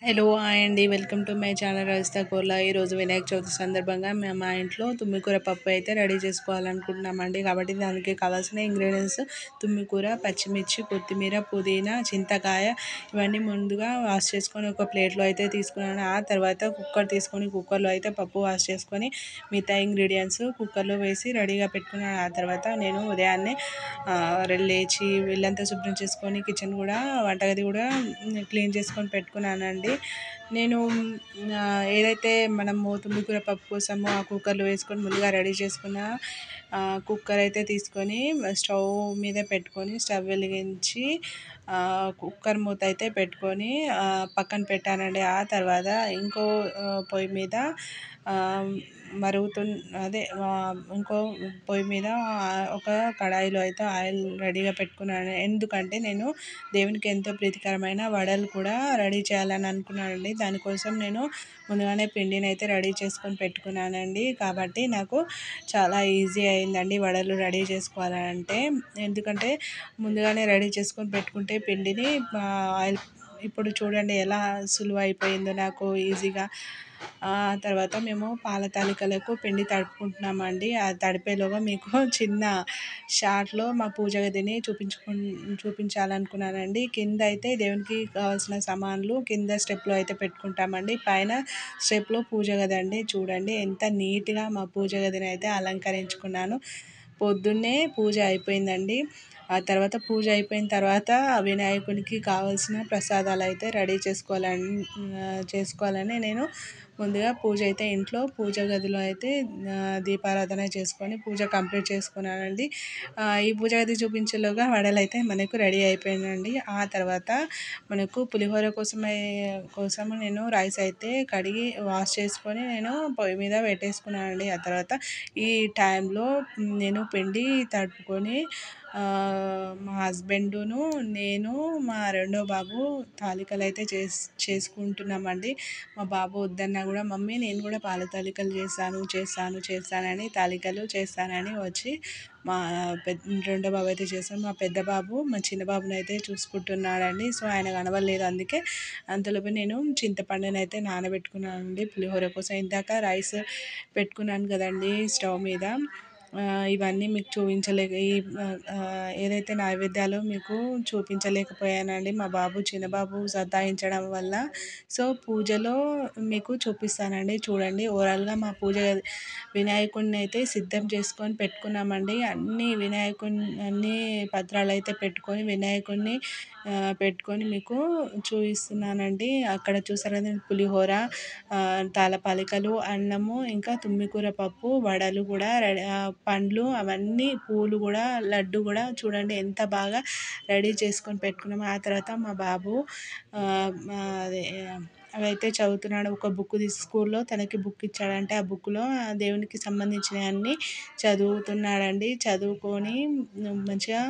Hello hi అండి. Welcome to my channel Rajitha Kola. ఈరోజు వినాయక చవితి సందర్భంగా మేము మా ఇంట్లో తుమ్మికూర పప్పు అయితే రెడీ చేసుకోవాలనుకుంటున్నామండి. కాబట్టి దానికి కావాల్సిన ఇంగ్రీడియంట్స్ తుమ్మికూర, పచ్చిమిర్చి, కొత్తిమీర, పుదీనా, చింతకాయ ఇవన్నీ ముందుగా వాష్ చేసుకొని ఒక ప్లేట్లో అయితే తీసుకున్నాను. ఆ తర్వాత కుక్కర్ తీసుకొని కుక్కర్లో అయితే పప్పు వాష్ చేసుకొని మిగతా ఇంగ్రీడియంట్స్ కుక్కర్లో వేసి రెడీగా పెట్టుకున్నాను. ఆ తర్వాత నేను ఉదయాన్నే లేచి ఇల్లంతా శుభ్రం చేసుకొని కిచెన్ కూడా వంటగది కూడా క్లీన్ చేసుకొని పెట్టుకున్నానండి. నేను ఏదైతే మనము తుమ్మికూర పప్పు కోసము ఆ కుక్కర్లో వేసుకొని ముందుగా రెడీ చేసుకున్న కుక్కర్ అయితే తీసుకొని స్టవ్ మీద పెట్టుకొని స్టవ్ వెలిగించి కుక్కర్ మూత అయితే పెట్టుకొని పక్కన పెట్టానండి. ఆ తర్వాత ఇంకో పొయ్యి మీద మరుగుతు అదే ఇంకో పొయ్యి మీద ఒక కడాయిలో అయితే ఆయిల్ రెడీగా పెట్టుకున్నాను. ఎందుకంటే నేను దేవునికి ఎంతో ప్రీతికరమైన వడలు కూడా రెడీ చేయాలని అనుకున్నానండి. దానికోసం నేను ముందుగానే పిండిని అయితే రెడీ చేసుకొని పెట్టుకున్నానండి. కాబట్టి నాకు చాలా ఈజీ అయిందండి వడలు రెడీ చేసుకోవాలంటే. ఎందుకంటే ముందుగానే రెడీ చేసుకొని పెట్టుకుంటే పిండిని ఆయిల్ ఇప్పుడు చూడండి ఎలా సులువు అయిపోయిందో నాకు ఈజీగా. తర్వాత మేము పాల తాలికలకు పిండి తడుపుకుంటున్నామండి. ఆ తడిపేలోగా మీకు చిన్న షార్ట్లో మా పూజ గదిని చూపించాలనుకున్నానండి. కింద అయితే దేవునికి కావాల్సిన సామాన్లు కింద స్టెప్లో అయితే పెట్టుకుంటామండి. పైన స్టెప్లో పూజ గది అండి. చూడండి ఎంత నీట్గా మా పూజ గదిని అయితే అలంకరించుకున్నాను. పొద్దున్నే పూజ అయిపోయిందండి. ఆ తర్వాత పూజ అయిపోయిన తర్వాత వినాయకునికి కావాల్సిన ప్రసాదాలు అయితే రెడీ చేసుకోవాలని నేను ముందుగా పూజ అయితే ఇంట్లో పూజ గదిలో అయితే దీపారాధన చేసుకొని పూజ కంప్లీట్ చేసుకున్నానండి. ఈ పూజ గది చూపించేలోగా వడలు అయితే మనకు రెడీ అయిపోయినండి. ఆ తర్వాత మనకు పులిహోర కోసము నేను రైస్ అయితే కడిగి వాష్ చేసుకొని నేను పొయ్యి మీద పెట్టేసుకున్నానండి. ఆ తర్వాత ఈ టైంలో నేను పిండి తడుపుకొని మా హస్బెండును నేను మా రెండో బాబు తాలికలు అయితే చేసుకుంటున్నామండి. మా బాబు వద్దన్నా కూడా మమ్మీ నేను కూడా పాల తాలికలు చేస్తానని తాలికలు చేస్తానని వచ్చి మా రెండో బాబు అయితే చేస్తాను. మా పెద్ద బాబు మా చిన్న బాబుని అయితే చూసుకుంటున్నాడండి. సో ఆయన కనవలేదు. అందుకే అంతలోపు నేను చింతపండుని అయితే నానబెట్టుకున్నానండి పులిహోర కోసం. ఇందాక రైస్ పెట్టుకున్నాను కదండి స్టవ్ మీద. ఇవన్నీ మీకు ఏదైతే నైవేద్యాలు మీకు చూపించలేకపోయానండి. మా బాబు చిన్నబాబు సతాయించడం వల్ల. సో పూజలో మీకు చూపిస్తానండి. చూడండి ఓవరాల్గా మా పూజ వినాయకుడిని అయితే సిద్ధం చేసుకొని పెట్టుకున్నామండి. అన్ని పత్రాలు అయితే పెట్టుకొని వినాయకుడిని పెట్టుకొని మీకు చూపిస్తున్నానండి. అక్కడ చూసారు కదా పులిహోర, తాళపాలికలు, అన్నము, ఇంకా తుమ్మికూర పప్పు, వడలు కూడా పండ్లు అవన్నీ పూలు కూడా లడ్డు కూడా చూడండి ఎంత బాగా రెడీ చేసుకొని పెట్టుకున్నాము. ఆ తర్వాత మా బాబు అదే అవైతే చదువుతున్నాడు. ఒక బుక్ స్కూల్లో తనకి బుక్ ఇచ్చాడంటే ఆ బుక్లో దేవునికి సంబంధించినవన్నీ చదువుతున్నాడండి. చదువుకొని మంచిగా